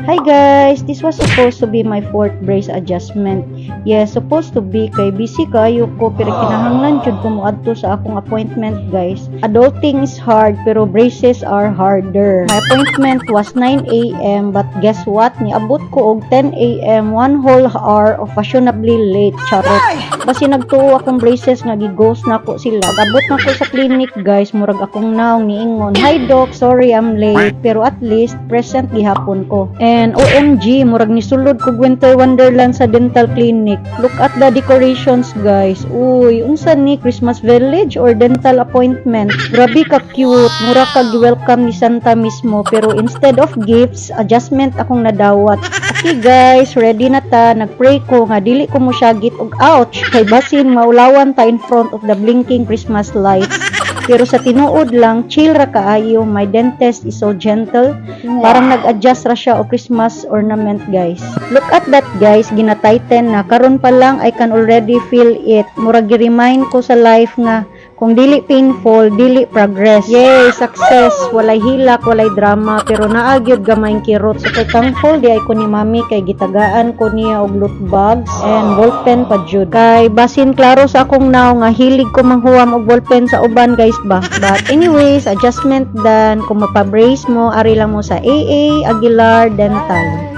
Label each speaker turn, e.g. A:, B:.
A: Hi guys, this was supposed to be my fourth brace adjustment. Yes, supposed to be kay busy kayo ko pero kinahanglan jud ko moadto sa akong appointment guys. Adulting is hard pero braces are harder. My appointment was 9 a.m. but guess what? Niabot ko og 10 a.m. 1 whole hour of fashionably late. Charot. Basi nagtuo akong braces nga gighost na ko sila. Abot na ko sa clinic guys, murag akong naong niingon. Hi doc, sorry I'm late pero at least present gihapon ko. And OMG, murag ni sulod ko Winter Wonderland sa dental clinic. Look at the decorations guys. Uy, unsa ni Christmas village or dental appointment? Grabe ka cute. Mura kag welcome ni Santa mismo pero instead of gifts, adjustment akong nadawat. Okay guys, ready na ta. Nagpray ko nga dili ko mo syagit og ouch kay basin maulawan ta in front of the blinking Christmas lights. Pero sa tinuod lang, chill ra kaayo. My dentist is so gentle. Parang nag-adjust ra siya o Christmas ornament, guys. Look at that, guys. Gina-tighten na. Karon pa lang, I can already feel it. Murag gi-remind ko sa life nga, kung dili painful, dili progress. Yay, success. Walay hilak, walay drama, pero naagyod gamayng kirot. So, kay thankful, di ay ko ni mami, kay gitagaan ko niya og loot bags and ballpen pa jud. Kay basin klaro sa akong naw nga hilig ko manghuwam og ballpen sa uban, guys ba. But anyways, adjustment done. Kung mapabrace mo, ari lang mo sa AA Aguilar Dental.